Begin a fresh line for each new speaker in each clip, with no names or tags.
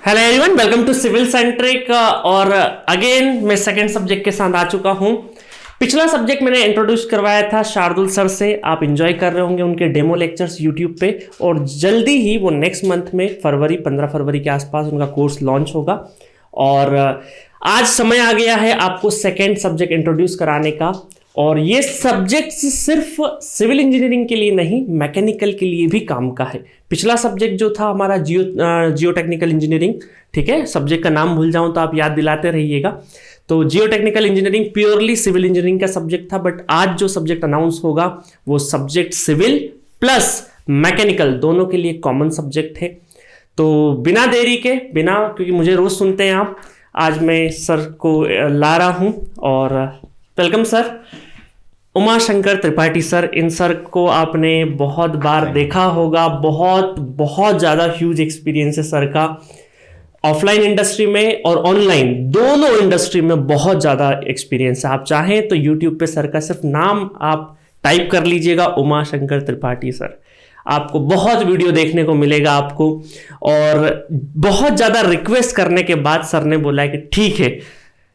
Hello everyone, welcome to civil centric. और again मैं second subject के साथ आ चुका हूं। पिछला सब्जेक्ट मैंने इंट्रोड्यूस करवाया था शार्दुल सर से। आप एंजॉय कर रहे होंगे उनके डेमो लेक्चर्स यूट्यूब पे, और जल्दी ही वो नेक्स्ट मंथ में 15 फरवरी के आसपास उनका कोर्स लॉन्च होगा। और आज समय आ गया है आपको सेकेंड सब्जेक्ट इंट्रोड्यूस कराने का। और ये सब्जेक्ट सिर्फ सिविल इंजीनियरिंग के लिए नहीं, मैकेनिकल के लिए भी काम का है। पिछला सब्जेक्ट जो था हमारा जियो टेक्निकल इंजीनियरिंग, ठीक है, सब्जेक्ट का नाम भूल जाऊं तो आप याद दिलाते रहिएगा। तो geotechnical engineering purely civil engineering का सब्जेक्ट था, बट आज जो सब्जेक्ट अनाउंस होगा वो सब्जेक्ट सिविल प्लस मैकेनिकल दोनों के लिए कॉमन सब्जेक्ट है। तो बिना देरी के, क्योंकि मुझे रोज सुनते हैं आप, आज मैं सर को ला रहा हूं। और welcome sir, Uma Shankar Tripathi sir. इन सर को आपने बहुत बार देखा होगा, बहुत ज़्यादा ह्यूज एक्सपीरियंस है सर का, ऑफलाइन इंडस्ट्री में और ऑनलाइन दोनों इंडस्ट्री में बहुत ज़्यादा एक्सपीरियंस है। आप चाहें तो यूट्यूब पे सर का सिर्फ नाम आप टाइप कर लीजिएगा, उमा शंकर त्रिपाठी सर, आपको बहुत वीडियो देखने को मिलेगा आपको। और बहुत ज़्यादा रिक्वेस्ट करने के बाद सर ने बोला है कि ठीक है,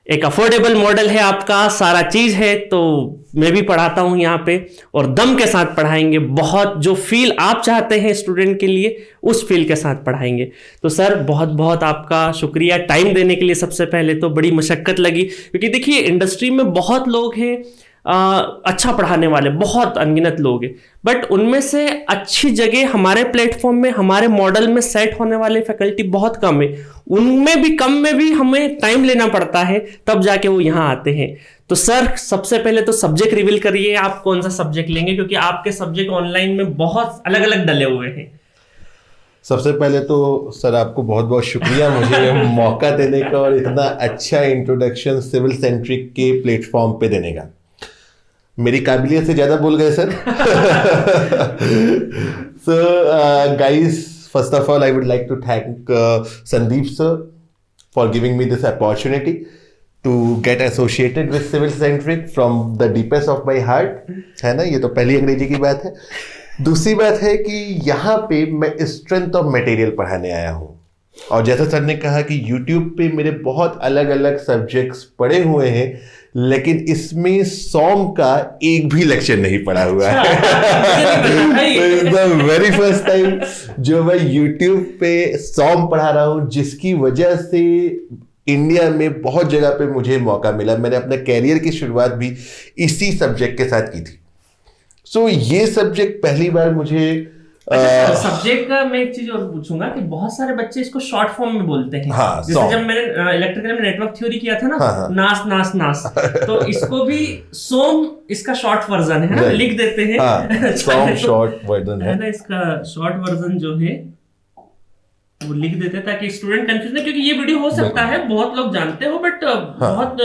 एक अफोर्डेबल मॉडल है आपका, सारा चीज़ है, तो मैं भी पढ़ाता हूँ यहाँ पे, और दम के साथ पढ़ाएंगे। बहुत जो फील आप चाहते हैं स्टूडेंट के लिए, उस फील के साथ पढ़ाएंगे। तो सर बहुत बहुत आपका शुक्रिया टाइम देने के लिए। सबसे पहले तो बड़ी मशक्क़त लगी, क्योंकि देखिए इंडस्ट्री में बहुत लोग हैं अच्छा पढ़ाने वाले, बहुत अनगिनत लोग हैं, बट उनमें से अच्छी जगह हमारे प्लेटफॉर्म में, हमारे मॉडल में सेट होने वाले फैकल्टी बहुत कम है। उनमें भी कम में भी हमें टाइम लेना पड़ता है, तब जाके वो यहाँ आते हैं। तो सर सबसे पहले तो सब्जेक्ट रिवील करिए, आप कौन सा सब्जेक्ट लेंगे, क्योंकि आपके सब्जेक्ट ऑनलाइन में बहुत अलग अलग डले हुए हैं।
सबसे पहले तो सर आपको बहुत बहुत शुक्रिया मुझे मौका देने का और इतना अच्छा इंट्रोडक्शन सिविल सेंट्रिक के प्लेटफॉर्म पे देने का। मेरी काबिलियत से ज़्यादा बोल गए sir. So guys, first of all I would like to thank Sandeep sir for giving me this opportunity to get associated with civil centric from the deepest of my heart, है ना। ये तो पहली अंग्रेजी की बात है। दूसरी बात है कि यहाँ पे मैं स्ट्रेंथ ऑफ मटेरियल पढ़ाने आया हूँ, और जैसा सर ने कहा कि YouTube पे मेरे बहुत अलग अलग सब्जेक्ट्स पढ़े हुए हैं, लेकिन इसमें सॉम का एक भी लेक्चर नहीं पढ़ा हुआ है। द वेरी फर्स्ट टाइम जो मैं YouTube पे सॉम पढ़ा रहा हूँ, जिसकी वजह से इंडिया में बहुत जगह पे मुझे मौका मिला। मैंने अपने कैरियर की शुरुआत भी इसी सब्जेक्ट के साथ की थी। सो ये सब्जेक्ट पहली बार मुझे
सब्जेक्ट का मैं एक चीज और पूछूंगा कि बहुत सारे बच्चे इसको शॉर्ट फॉर्म में बोलते हैं।
हाँ,
जैसे जब मैंने इलेक्ट्रिकल में नेटवर्क थ्योरी किया था ना,
हाँ,
नास नास नास, तो इसको भी सोम इसका शॉर्ट वर्जन है ना, लिख देते हैं।
हाँ, सोम शॉर्ट वर्जन है
ना, इसका शॉर्ट वर्जन जो है वो लिख देते हैं ताकि स्टूडेंट कंफ्यूज नहीं, क्योंकि ये वीडियो हो सकता है बहुत लोग जानते हो, बट बहुत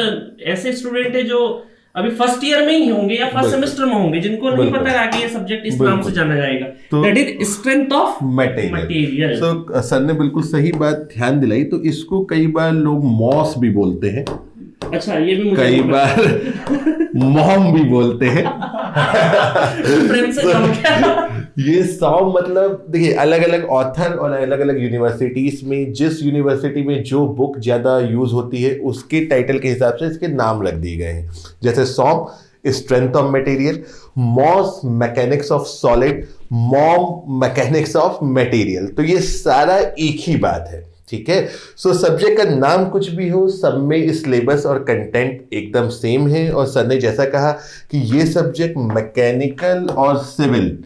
ऐसे स्टूडेंट है जो अभी फर्स्ट ईयर में ही होंगे या फर्स्ट सेमेस्टर में होंगे, जिनको नहीं पता है आगे ये सब्जेक्ट इस नाम से जाना जाएगा। That is strength of material.
So sir ने बिल्कुल सही बात ध्यान दिलाई। तो इसको कई बार लोग मॉस भी बोलते हैं,
अच्छा ये भी मुझे
कई बार मॉम भी बोलते हैं। ये सॉम मतलब देखिए, अलग अलग ऑथर और अलग अलग यूनिवर्सिटीज में, जिस यूनिवर्सिटी में जो बुक ज्यादा यूज होती है उसके टाइटल के हिसाब से इसके नाम रख दिए गए हैं। जैसे SOM strength of material, MOS mechanics of solid, MOM mechanics of material. तो ये सारा एक ही बात है, ठीक है। सो सब्जेक्ट का नाम कुछ भी हो, सब में सिलेबस और कंटेंट एकदम सेम है। और सर ने जैसा कहा कि ये सब्जेक्ट मैकेनिकल और सिविल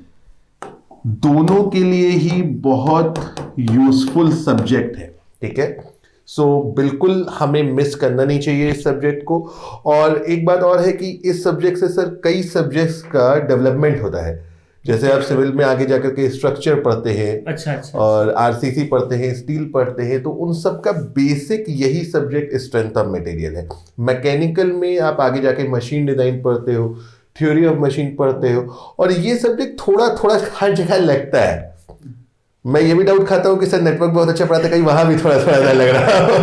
दोनों के लिए ही बहुत यूजफुल सब्जेक्ट है, ठीक है। सो बिल्कुल हमें मिस करना नहीं चाहिए इस सब्जेक्ट को। और एक बात और है कि इस सब्जेक्ट से सर कई सब्जेक्ट्स का डेवलपमेंट होता है। जैसे आप सिविल में आगे जाकर के स्ट्रक्चर पढ़ते हैं,
अच्छा,
और आरसीसी पढ़ते हैं, स्टील पढ़ते हैं, तो उन सब का बेसिक यही सब्जेक्ट स्ट्रेंथ ऑफ मटेरियल है। मैकेनिकल में आप आगे जाके मशीन डिजाइन पढ़ते हो, थ्योरी ऑफ मशीन पढ़ते हो, और ये सब्जेक्ट थोड़ा थोड़ा हर जगह लगता है। मैं ये भी डाउट खाता हूँ कि सर नेटवर्क बहुत अच्छा पढ़ाते, कहीं वहां भी थोड़ा थोड़ा लग रहा हो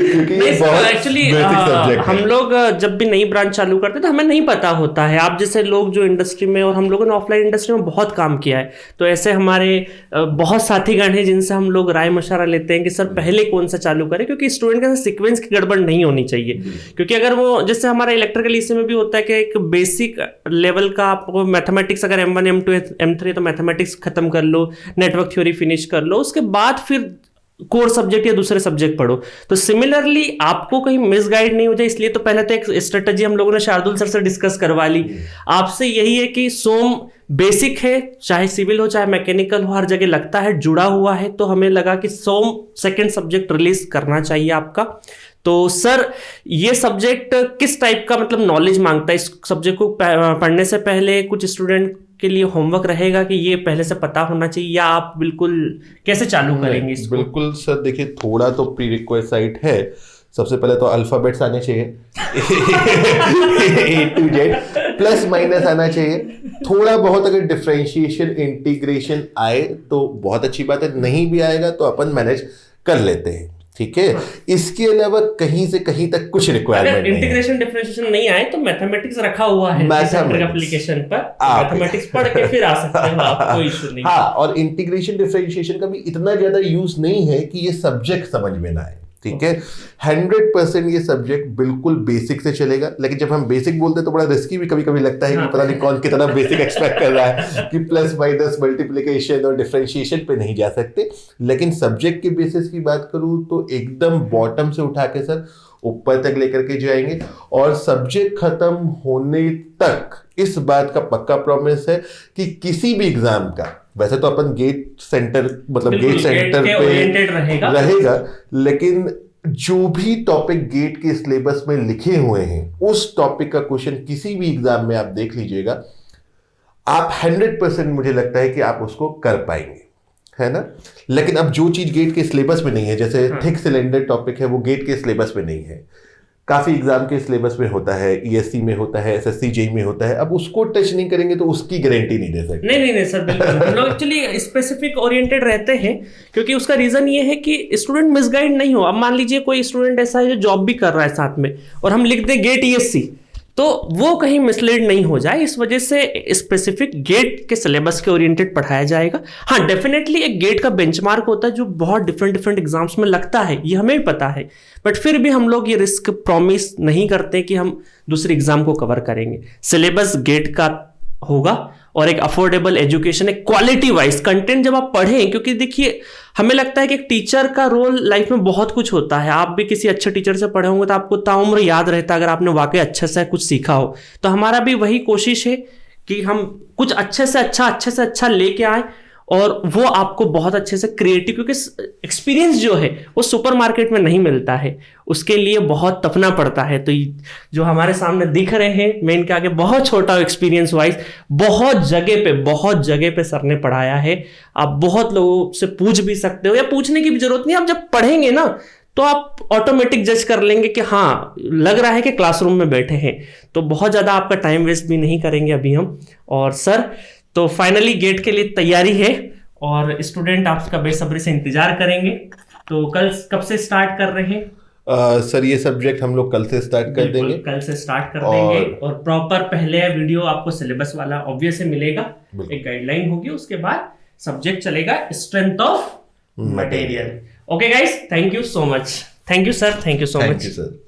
क्योंकि ये बहुत
एक्चुअली
बेसिक सब्जेक्ट
हम
है।
लोग जब भी नई ब्रांच चालू करते तो हमें नहीं पता होता है। आप जैसे लोग जो इंडस्ट्री में, और हम लोगों ने ऑफलाइन इंडस्ट्री में बहुत काम किया है, तो ऐसे हमारे बहुत साथीगण हैं जिनसे हम लोग राय मशवरा लेते हैं कि सर पहले कौन सा चालू करें, क्योंकि स्टूडेंट के साथ सीक्वेंस की गड़बड़ नहीं होनी चाहिए। क्योंकि अगर वो, जैसे हमारा इलेक्ट्रिकल इसी में भी होता है कि एक बेसिक लेवल का आपको मैथमेटिक्स, अगर M1 M2 M3 तो मैथमेटिक्स खत्म कर लो, नेटवर्क थ्योरी फिनिश कर लो, उसके बाद फिर कोर सब्जेक्ट या दूसरे सब्जेक्ट पढ़ो। तो सिमिलरली आपको कहीं मिसगाइड नहीं हो जाए, इसलिए तो पहले तो एक स्ट्रेटजी हम लोगों ने शार्दुल सर से डिस्कस करवा ली। आपसे यही है कि सोम बेसिक है, चाहे सिविल हो चाहे मैकेनिकल हो, हर जगह लगता है जुड़ा हुआ है, तो हमें लगा कि सोम सेकंड सब्जेक्ट रिलीज करना चाहिए आपका। तो सर ये सब्जेक्ट किस टाइप का मतलब नॉलेज मांगता है? इस सब्जेक्ट को पढ़ने से पहले कुछ स्टूडेंट के लिए होमवर्क रहेगा कि ये पहले से पता होना चाहिए, या आप बिल्कुल कैसे चालू करेंगे इसको?
बिल्कुल सर, देखिए थोड़ा तो प्री रिक्वेस्ट है। सबसे पहले तो अल्फाबेट्स आने चाहिए A to Z, plus minus आना चाहिए। थोड़ा बहुत अगर डिफरेंशिएशन इंटीग्रेशन आए तो बहुत अच्छी बात है, नहीं भी आएगा तो अपन मैनेज कर लेते हैं, ठीक है। इसके अलावा कहीं से कहीं तक कुछ रिक्वायरमेंट नहीं है।
इंटीग्रेशन डिफरेंशिएशन नहीं आए तो मैथमेटिक्स रखा हुआ है एप्लीकेशन पर, मैथमेटिक्स पढ़ के फिर आ सकते हो आप, कोई इशू नहीं।
हाँ, और इंटीग्रेशन डिफरेंशिएशन का भी इतना ज्यादा यूज नहीं है कि ये सब्जेक्ट समझ में ना आए, ठीक है। 100% ये सब्जेक्ट बिल्कुल बेसिक से चलेगा, लेकिन जब हम बेसिक बोलते हैं तो बड़ा रिस्की भी कभी कभी लगता है कि पता नहीं कौन कितना बेसिक एक्सपेक्ट कर रहा है कि प्लस माइनस मल्टीप्लिकेशन और डिफरेंशिएशन पे नहीं जा सकते। लेकिन सब्जेक्ट के बेसिस की बात करूं तो एकदम बॉटम से उठा के सर ऊपर तक लेकर के जाएंगे, और सब्जेक्ट खत्म होने तक इस बात का पक्का प्रॉमिस है कि किसी भी एग्जाम का, वैसे तो अपन गेट सेंटर मतलब गेट सेंटर पे रहेगा, लेकिन जो भी टॉपिक गेट के सिलेबस में लिखे हुए हैं उस टॉपिक का क्वेश्चन किसी भी एग्जाम में आप देख लीजिएगा, आप 100% मुझे लगता है कि आप उसको कर पाएंगे, है ना। लेकिन अब जो चीज गेट के सिलेबस में नहीं है, जैसे थिक सिलेंडर टॉपिक है, वो गेट के सिलेबस में नहीं है, काफी एग्जाम के सिलेबस में होता है, ESC में होता है, SSC JEE में होता है। अब उसको टच नहीं करेंगे तो उसकी गारंटी नहीं दे सकते।
नहीं सर, बिल्कुल हम लोग एक्चुअली स्पेसिफिक ओरिएंटेड रहते हैं, क्योंकि उसका रीजन ये है कि स्टूडेंट मिसगाइड नहीं हो। अब मान लीजिए कोई स्टूडेंट ऐसा है जो जॉब भी कर रहा है साथ में, और हम लिख दें गेट ESC, तो वो कहीं मिसलीड नहीं हो जाए, इस वजह से स्पेसिफिक गेट के सिलेबस के ओरिएंटेड पढ़ाया जाएगा। हाँ, डेफिनेटली एक गेट का बेंचमार्क होता है जो बहुत डिफरेंट एग्जाम्स में लगता है, ये हमें भी पता है, बट फिर भी हम लोग ये रिस्क प्रॉमिस नहीं करते कि हम दूसरे एग्जाम को कवर करेंगे। सिलेबस गेट का होगा और एक अफोर्डेबल एजुकेशन, एक क्वालिटी वाइज कंटेंट जब आप पढ़ें, क्योंकि देखिए हमें लगता है कि एक टीचर का रोल लाइफ में बहुत कुछ होता है। आप भी किसी अच्छे टीचर से पढ़े होंगे तो आपको ताउम्र याद रहता है, अगर आपने वाकई अच्छे से कुछ सीखा हो। तो हमारा भी वही कोशिश है कि हम कुछ अच्छे से अच्छा लेके आए, और वो आपको बहुत अच्छे से क्रिएटिव, क्योंकि एक्सपीरियंस जो है वो सुपरमार्केट में नहीं मिलता है, उसके लिए बहुत तपना पड़ता है। तो जो हमारे सामने दिख रहे हैं, मैं इनके आगे बहुत छोटा एक्सपीरियंस वाइज, बहुत जगह पे सर ने पढ़ाया है। आप बहुत लोगों से पूछ भी सकते हो, या पूछने की भी जरूरत नहीं, आप जब पढ़ेंगे ना तो आप ऑटोमेटिक जज कर लेंगे कि हाँ, लग रहा है कि क्लासरूम में बैठे हैं। तो बहुत ज़्यादा आपका टाइम वेस्ट भी नहीं करेंगे अभी हम। और सर, तो फाइनली गेट के लिए तैयारी है, और स्टूडेंट आपका बेसब्री से इंतजार करेंगे। तो कल कब से स्टार्ट कर रहे हैं?
सर ये सब्जेक्ट हम लोग कल से स्टार्ट कर देंगे।
कल से स्टार्ट कर देंगे, और प्रॉपर पहले वीडियो आपको सिलेबस वाला ऑब्वियस मिलेगा, एक गाइडलाइन होगी, उसके बाद सब्जेक्ट चलेगा strength of material. Okay guys, thank you so much. Thank you sir, thank you so much.
Sir.